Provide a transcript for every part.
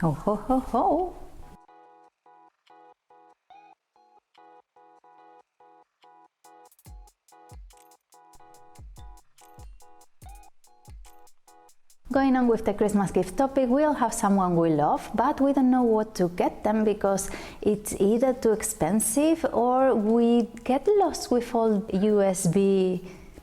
Ho ho ho ho! Going on with the Christmas gift topic, we all have someone we love, but we don't know what to get them because it's either too expensive or we get lost with all USB,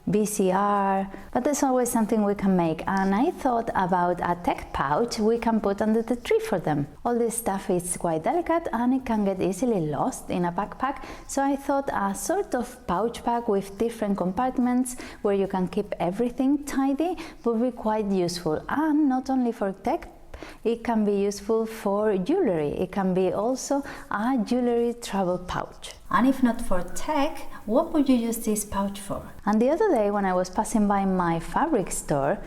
VCR, but there's always something we can make, and I thought about a tech pouch we can put under the tree for them. All this stuff is quite delicate and it can get easily lost in a backpack, so I thought a sort of pouch bag with different compartments where you can keep everything tidy would be quite useful, and not only for tech. It can be useful for jewelry. It can be also a jewelry travel pouch. And if not for tech, what would you use this pouch for? And the other day when I was passing by my fabric store,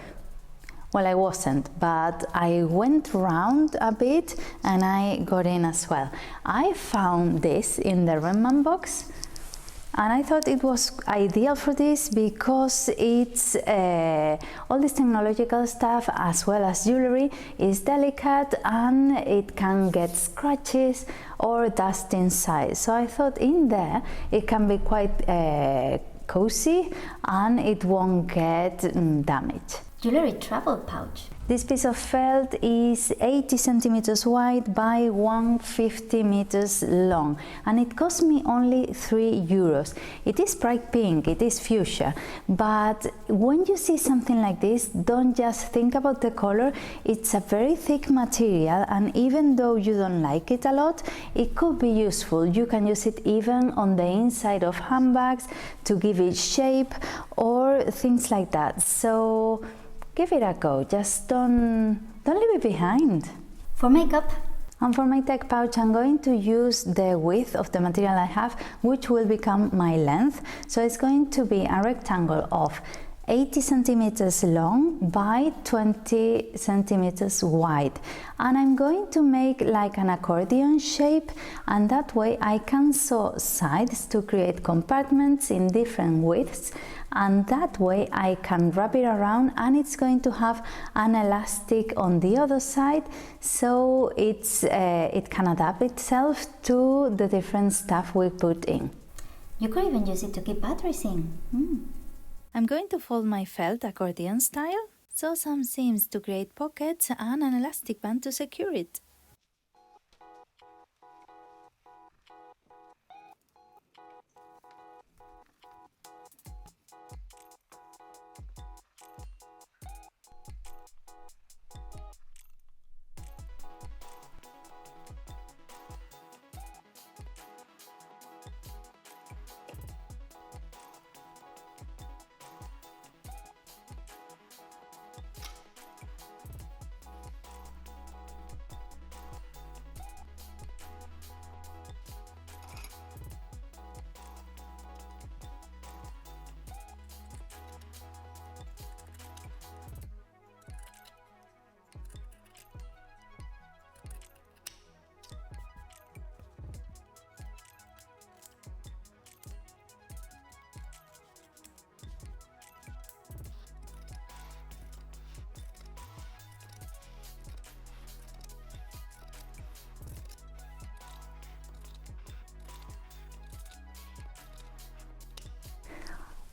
well, I wasn't, but I went around a bit and I got in as well. I found this in the Remman box. And I thought it was ideal for this because it's all this technological stuff as well as jewelry is delicate and it can get scratches or dust inside. So I thought in there it can be quite cozy and it won't get damaged. Jewelry travel pouch. This piece of felt is 80 centimeters wide by 150 meters long, and it cost me only €3. It is bright pink, it is fuchsia, but when you see something like this, don't just think about the color. It's a very thick material, and even though you don't like it a lot, it could be useful. You can use it even on the inside of handbags to give it shape or things like that. So give it a go, just don't leave it behind. For makeup. And for my tech pouch, I'm going to use the width of the material I have, which will become my length. So it's going to be a rectangle of 80 centimeters long by 20 centimeters wide, and I'm going to make like an accordion shape, and that way I can sew sides to create compartments in different widths, and that way I can wrap it around and it's going to have an elastic on the other side, so it can adapt itself to the different stuff we put in. You could even use it to keep batteries in. I'm going to fold my felt accordion style, sew some seams to create pockets and an elastic band to secure it.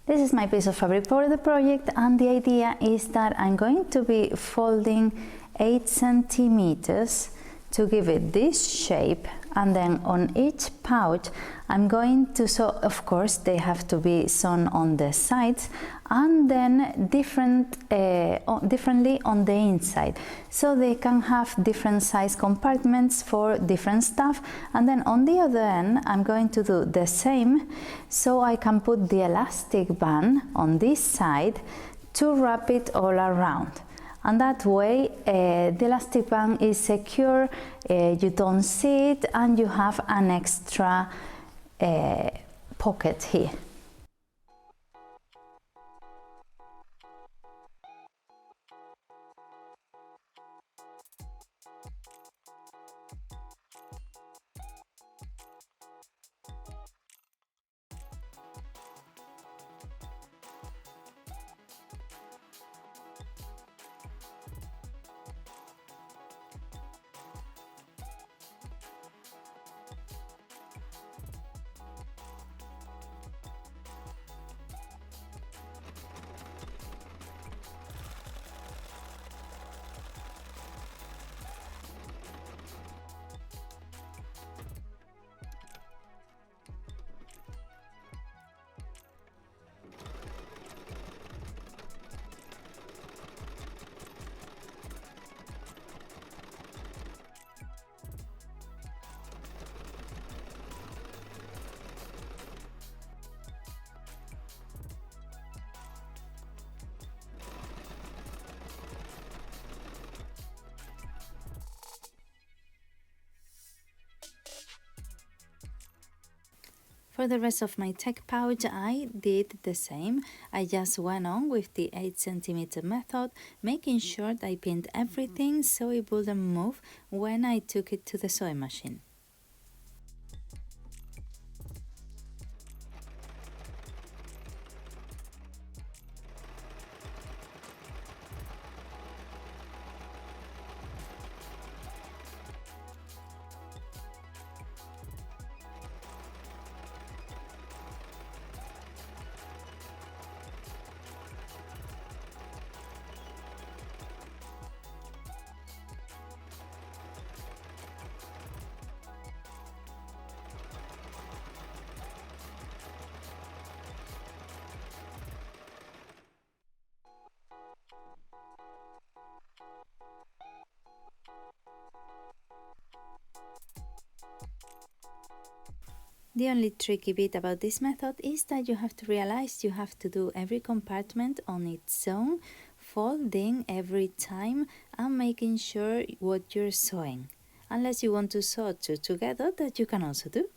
This is my piece of fabric for the project, and the idea is that I'm going to be folding 8 centimeters to give it this shape, and then on each pouch I'm going to sew, of course they have to be sewn on the sides, and then differently on the inside, so they can have different size compartments for different stuff. And then on the other end I'm going to do the same, so I can put the elastic band on this side to wrap it all around. And that way the elastic band is secure, you don't see it, and you have an extra pocket here. For the rest of my tech pouch, I did the same. I just went on with the 8 cm method, making sure I pinned everything so it wouldn't move when I took it to the sewing machine. The only tricky bit about this method is that you have to realize you have to do every compartment on its own, folding every time and making sure what you're sewing. Unless you want to sew two together, that you can also do.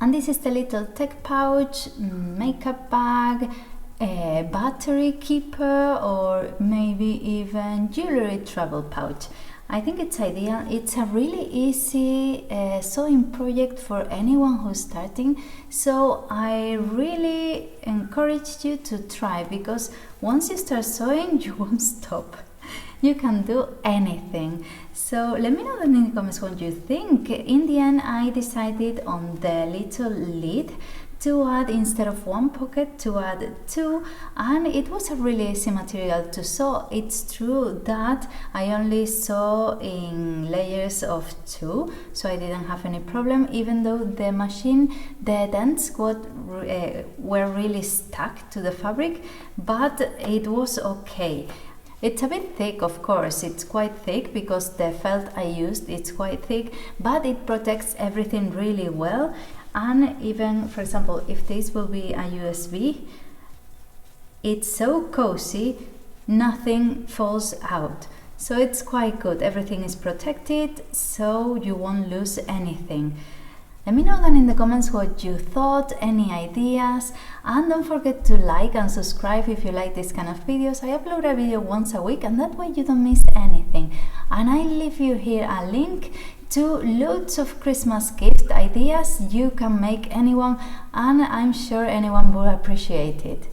And this is the little tech pouch, makeup bag, a battery keeper, or maybe even jewelry travel pouch. I think it's ideal. It's a really easy sewing project for anyone who's starting, so I really encourage you to try, because once you start sewing you won't stop. You can do anything. So let me know in the comments what you think. In the end, I decided on the little lid to add, instead of one pocket, to add two, and it was a really easy material to sew. It's true that I only sew in layers of 2, so I didn't have any problem, even though the machine, the dents were really stuck to the fabric, but it was okay. It's a bit thick, of course, it's quite thick because the felt I used, it's quite thick, but it protects everything really well. And even, for example, if this will be a USB, it's so cozy, nothing falls out. So it's quite good, everything is protected, so you won't lose anything. Let me know then in the comments what you thought, any ideas, and don't forget to like and subscribe if you like this kind of videos. I upload a video once a week, and that way you don't miss anything. And I leave you here a link to loads of Christmas gift ideas you can make anyone, and I'm sure anyone will appreciate it.